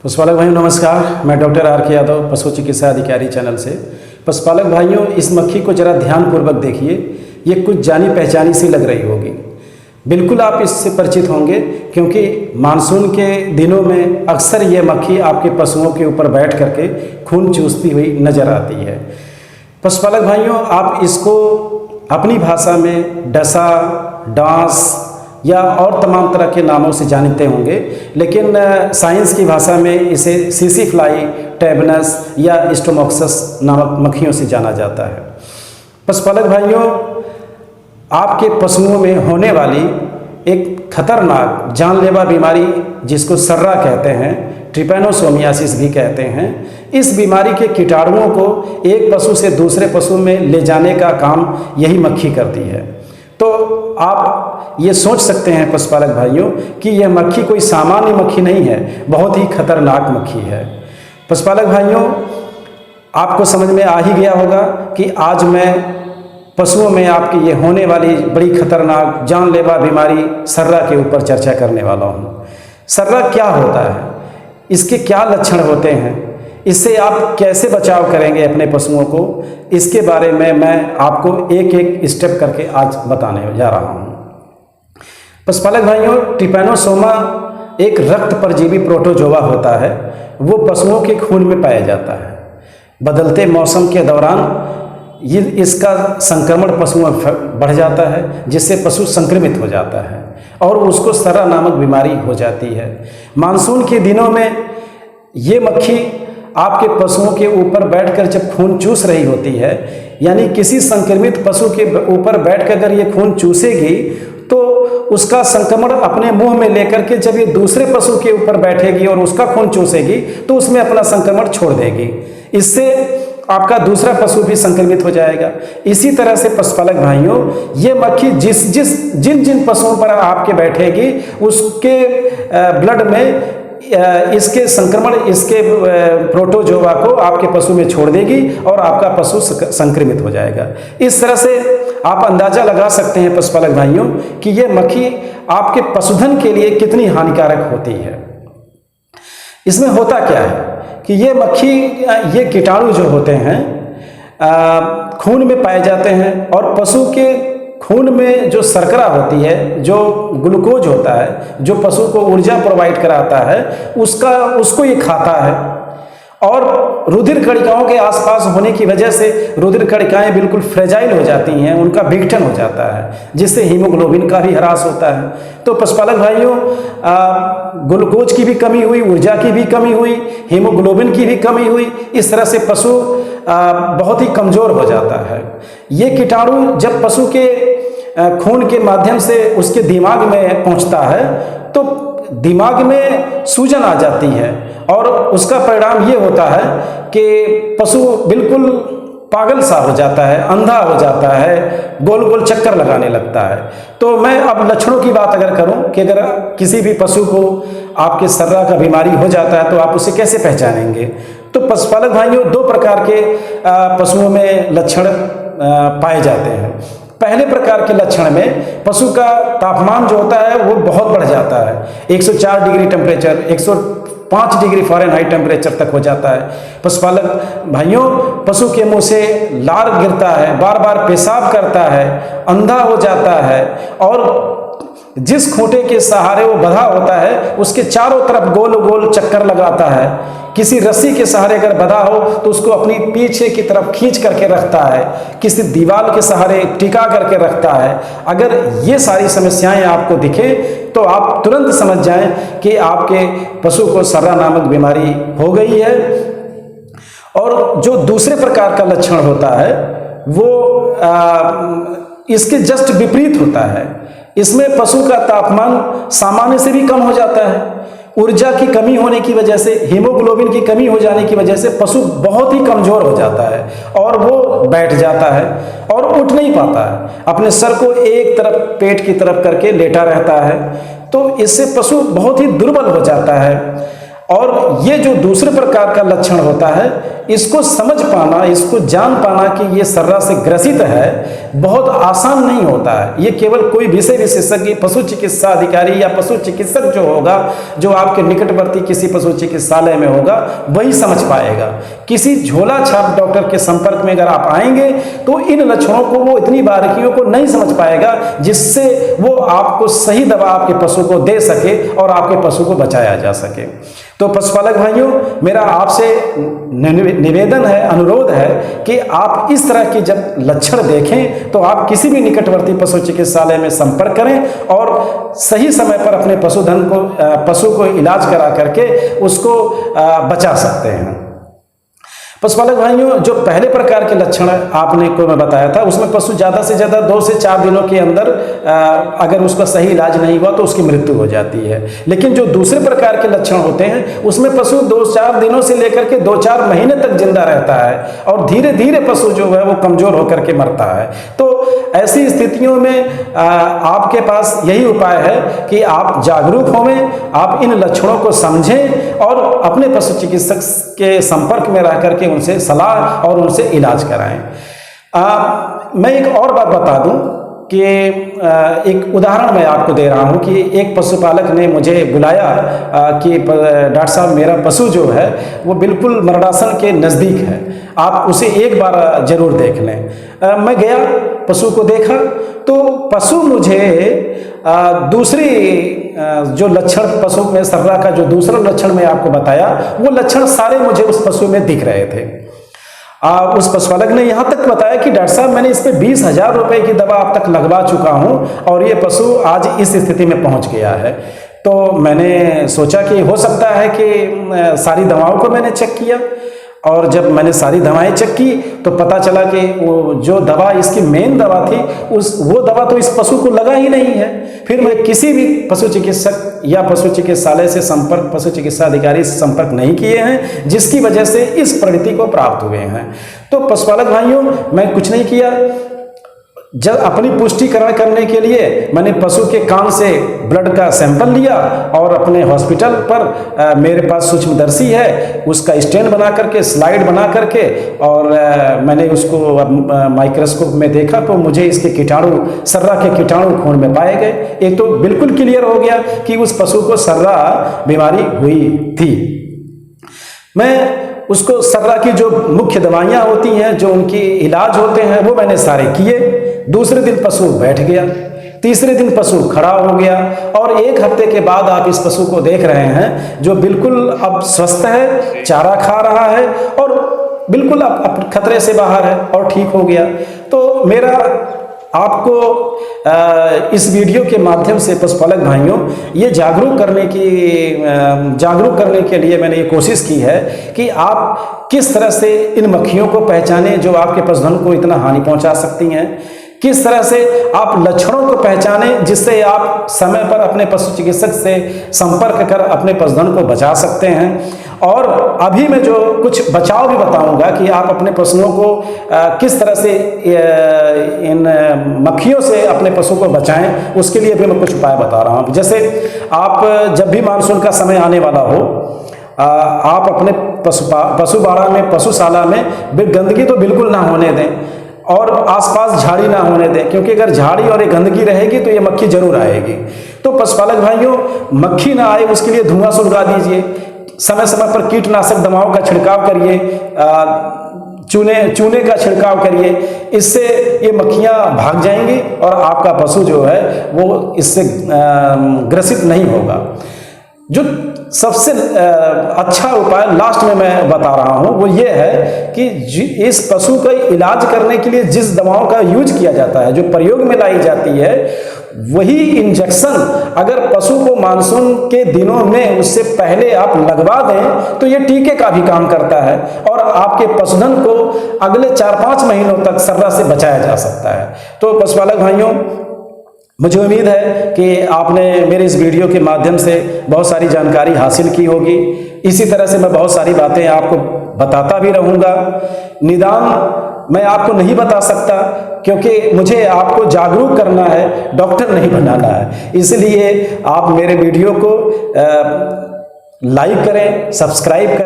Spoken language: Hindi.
पशुपालक भाइयों नमस्कार। मैं डॉक्टर आर के यादव पशु चिकित्सा अधिकारी चैनल से। पशुपालक भाइयों, इस मक्खी को ज़रा ध्यानपूर्वक देखिए। ये कुछ जानी पहचानी सी लग रही होगी। बिल्कुल आप इससे परिचित होंगे, क्योंकि मानसून के दिनों में अक्सर ये मक्खी आपके पशुओं के ऊपर बैठ करके खून चूसती हुई नज़र आती है। पशुपालक भाइयों, आप इसको अपनी भाषा में डसा, डांस या और तमाम तरह के नामों से जानते होंगे, लेकिन साइंस की भाषा में इसे सीसी फ्लाई, टेबनस या स्टोमोक्सस नामक मक्खियों से जाना जाता है। पशुपालक भाइयों, आपके पशुओं में होने वाली एक खतरनाक जानलेवा बीमारी जिसको सर्रा कहते हैं, ट्रिपैनोसोमियासिस भी कहते हैं, इस बीमारी के कीटाणुओं को एक पशु से दूसरे पशु में ले जाने का काम यही मक्खी करती है। तो आप ये सोच सकते हैं पशुपालक भाइयों कि यह मक्खी कोई सामान्य मक्खी नहीं है, बहुत ही खतरनाक मक्खी है। पशुपालक भाइयों, आपको समझ में आ ही गया होगा कि आज मैं पशुओं में आपकी ये होने वाली बड़ी खतरनाक जानलेवा बीमारी सर्रा के ऊपर चर्चा करने वाला हूँ। सर्रा क्या होता है, इसके क्या लक्षण होते हैं, इससे आप कैसे बचाव करेंगे अपने पशुओं को, इसके बारे में मैं आपको एक एक स्टेप करके आज बताने जा रहा हूँ। पशुपालक भाइयों, ट्रिपैनोसोमा एक रक्त परजीवी प्रोटोजोआ होता है। वो पशुओं के खून में पाया जाता है। बदलते मौसम के दौरान इसका संक्रमण पशुओं में बढ़ जाता है, जिससे पशु संक्रमित हो जाता है और उसको सर्रा नामक बीमारी हो जाती है। मानसून के दिनों में ये मक्खी आपके पशुओं के ऊपर बैठकर जब खून चूस रही होती है, यानी किसी संक्रमित पशु के ऊपर बैठकर अगर ये खून चूसेगी तो उसका संक्रमण अपने मुंह में लेकर के जब ये दूसरे पशु के ऊपर बैठेगी और उसका खून चूसेगी तो उसमें अपना संक्रमण छोड़ देगी। इससे आपका दूसरा पशु भी संक्रमित हो जाएगा। इसी तरह से पशुपालक भाइयों, ये मक्खी जिन जिन पशुओं पर आपके बैठेगी उसके ब्लड में इसके संक्रमण, इसके प्रोटोजोआ को आपके पशु में छोड़ देगी और आपका पशु संक्रमित हो जाएगा। इस तरह से आप अंदाजा लगा सकते हैं पशुपालक भाइयों कि ये मक्खी आपके पशुधन के लिए कितनी हानिकारक होती है। इसमें होता क्या है कि ये मक्खी, ये कीटाणु जो होते हैं खून में पाए जाते हैं और पशु के खून में जो शर्करा होती है, जो ग्लूकोज होता है, जो पशु को ऊर्जा प्रोवाइड कराता है, उसको ये खाता है। और रुधिर कणिकाओं के आसपास होने की वजह से रुधिर कणिकाएं बिल्कुल फ्रेजाइल हो जाती हैं, उनका विघटन हो जाता है, जिससे हीमोग्लोबिन का भी ह्रास होता है। तो पशुपालक भाइयों, ग्लूकोज की भी कमी हुई, ऊर्जा की भी कमी हुई, हीमोग्लोबिन की भी कमी हुई। इस तरह से पशु बहुत ही कमज़ोर हो जाता है। ये कीटाणु जब पशु के खून के माध्यम से उसके दिमाग में पहुंचता है तो दिमाग में सूजन आ जाती है और उसका परिणाम ये होता है कि पशु बिल्कुल पागल सा हो जाता है, अंधा हो जाता है, गोल गोल चक्कर लगाने लगता है। तो मैं अब लक्षणों की बात अगर करूं कि अगर किसी भी पशु को आपके सर्रा का बीमारी हो जाता है तो आप उसे कैसे पहचानेंगे। तो पशुपालक भाइयों, दो प्रकार के पशुओं में लक्षण पाए जाते हैं। पहले प्रकार के लक्षण में पशु का तापमान जो होता है वो बहुत बढ़ जाता है। 104 degree temperature, 105 degree Fahrenheit temperature तक हो जाता है। पशुपालक भाइयों, पशु के मुंह से लार गिरता है, बार बार पेशाब करता है, अंधा हो जाता है और जिस खूंटे के सहारे वो बंधा होता है उसके चारों तरफ गोल गोल चक्कर लगाता है। किसी रस्सी के सहारे अगर बंधा हो तो उसको अपनी पीछे की तरफ खींच करके रखता है, किसी दीवार के सहारे टिका करके रखता है। अगर ये सारी समस्याएं आपको दिखें तो आप तुरंत समझ जाएं कि आपके पशु को सर्रा नामक बीमारी हो गई है। और जो दूसरे प्रकार का लक्षण होता है वो इसके जस्ट विपरीत होता है। इसमें पशु का तापमान सामान्य से भी कम हो जाता है। ऊर्जा की कमी होने की वजह से, हीमोग्लोबिन की कमी हो जाने की वजह से पशु बहुत ही कमज़ोर हो जाता है और वो बैठ जाता है और उठ नहीं पाता है, अपने सर को एक तरफ पेट की तरफ करके लेटा रहता है। तो इससे पशु बहुत ही दुर्बल हो जाता है और ये जो दूसरे प्रकार का लक्षण होता है, इसको समझ पाना, इसको जान पाना कि ये सर्रा से ग्रसित है, बहुत आसान नहीं होता है। ये केवल कोई विषय विशेषज्ञ, पशु चिकित्सा अधिकारी या पशु चिकित्सक जो होगा, जो आपके निकटवर्ती किसी पशु चिकित्सालय में होगा, वही समझ पाएगा। किसी झोला छाप डॉक्टर के संपर्क में अगर आप आएंगे तो इन लक्षणों को, वो इतनी बारीकियों को नहीं समझ पाएगा, जिससे वो आपको सही दवा आपके पशु को दे सके और आपके पशु को बचाया जा सके। तो पशुपालक भाइयों, मेरा आपसे निवेदन है, अनुरोध है कि आप इस तरह की जब लक्षण देखें तो आप किसी भी निकटवर्ती पशु चिकित्सालय में संपर्क करें और सही समय पर अपने पशु को इलाज करा करके उसको बचा सकते हैं। पशुपालक भाइयों, जो पहले प्रकार के लक्षण आपने को मैं बताया था, उसमें पशु ज़्यादा से ज़्यादा 2 से 4 दिनों के अंदर अगर उसका सही इलाज नहीं हुआ तो उसकी मृत्यु हो जाती है। लेकिन जो दूसरे प्रकार के लक्षण होते हैं, उसमें पशु 2-4 दिनों से लेकर के 2-4 महीने तक जिंदा रहता है और धीरे धीरे पशु जो है वो कमज़ोर होकर के मरता है। तो ऐसी स्थितियों में आपके पास यही उपाय है कि आप जागरूक होवें, आप इन लक्षणों को समझें और अपने पशु चिकित्सक के संपर्क में रह करके उनसे सलाह और उनसे इलाज कराएं। मैं एक और बात बता दूं कि एक उदाहरण मैं आपको दे रहा हूं कि एक पशुपालक ने मुझे बुलाया कि डॉक्टर साहब, मेरा पशु जो है वो बिल्कुल मरणासन के नज़दीक है, आप उसे एक बार जरूर देख लें। मैं गया, पशु को देखा तो पशु मुझे दूसरी जो लक्षण पशु में सर्रा का जो दूसरा लक्षण मैं आपको बताया, वो लक्षण सारे मुझे उस पशु में दिख रहे थे। उस पशुपालक ने यहाँ तक बताया कि डॉक्टर साहब, मैंने इस पे 20,000 रुपए की दवा अब तक लगवा चुका हूँ और ये पशु आज इस स्थिति में पहुँच गया है। तो मैंने सोचा कि हो सकता है कि सारी दवाओं को मैंने चेक किया और जब मैंने सारी दवाएं चेक की तो पता चला कि वो जो दवा इसकी मेन दवा थी, वो दवा तो इस पशु को लगा ही नहीं है। फिर मैं किसी भी पशु चिकित्सक या पशु चिकित्सालय से संपर्क, पशु चिकित्सा अधिकारी से संपर्क नहीं किए हैं, जिसकी वजह से इस परिणति को प्राप्त हुए हैं। तो पशुपालक भाइयों, मैं कुछ नहीं किया, जब अपनी पुष्टिकरण करने के लिए मैंने पशु के कान से ब्लड का सैंपल लिया और अपने हॉस्पिटल पर मेरे पास सूक्ष्मदर्शी है, उसका स्टैंड बना करके, स्लाइड बना करके, और मैंने उसको माइक्रोस्कोप में देखा तो मुझे इसके कीटाणु, सर्रा के कीटाणु खून में पाए गए। एक तो बिल्कुल क्लियर हो गया कि उस पशु को सर्रा बीमारी हुई थी। मैं उसको सर्रा की जो मुख्य दवाइयाँ होती हैं, जो उनकी इलाज होते हैं, वो मैंने सारे किए। दूसरे दिन पशु बैठ गया, तीसरे दिन पशु खड़ा हो गया और 1 हफ्ते के बाद आप इस पशु को देख रहे हैं जो बिल्कुल अब स्वस्थ है, चारा खा रहा है और बिल्कुल अब खतरे से बाहर है और ठीक हो गया। तो मेरा आपको इस वीडियो के माध्यम से पशुपालक भाइयों ये जागरूक करने के लिए मैंने ये कोशिश की है कि आप किस तरह से इन मक्खियों को पहचानें जो आपके पशुधन को इतना हानि पहुंचा सकती हैं, किस तरह से आप लक्षणों को पहचानें जिससे आप समय पर अपने पशु चिकित्सक से संपर्क कर अपने पशुधन को बचा सकते हैं। और अभी मैं जो कुछ बचाव भी बताऊंगा कि आप अपने पशुओं को किस तरह से इन मक्खियों से अपने पशु को बचाएं, उसके लिए भी मैं कुछ उपाय बता रहा हूं। जैसे आप जब भी मानसून का समय आने वाला हो, आप अपने पशुबाड़ा में, पशुशाला में गंदगी तो बिल्कुल ना होने दें और आसपास झाड़ी ना होने दें, क्योंकि अगर झाड़ी और ये गंदगी रहेगी तो ये मक्खी जरूर आएगी। तो पशुपालक भाइयों, मक्खी ना आए उसके लिए धुआं सुलगा दीजिए, समय समय पर कीटनाशक दवाओं का छिड़काव करिए, चूने का छिड़काव करिए, इससे ये मक्खियाँ भाग जाएंगी और आपका पशु जो है वो इससे ग्रसित नहीं होगा। जो सबसे अच्छा उपाय लास्ट में मैं बता रहा हूं वो ये है कि इस पशु का इलाज करने के लिए जिस दवाओं का यूज किया जाता है, जो प्रयोग में लाई जाती है, वही इंजेक्शन अगर पशु को मानसून के दिनों में उससे पहले आप लगवा दें तो ये टीके का भी काम करता है और आपके पशुधन को अगले 4-5 महीनों तक सर्रा से बचाया जा सकता है। तो पशुपालक भाइयों, मुझे उम्मीद है कि आपने मेरे इस वीडियो के माध्यम से बहुत सारी जानकारी हासिल की होगी। इसी तरह से मैं बहुत सारी बातें आपको बताता भी रहूँगा। निदान मैं आपको नहीं बता सकता क्योंकि मुझे आपको जागरूक करना है, डॉक्टर नहीं बनाना है। इसलिए आप मेरे वीडियो को लाइक करें, सब्सक्राइब करें।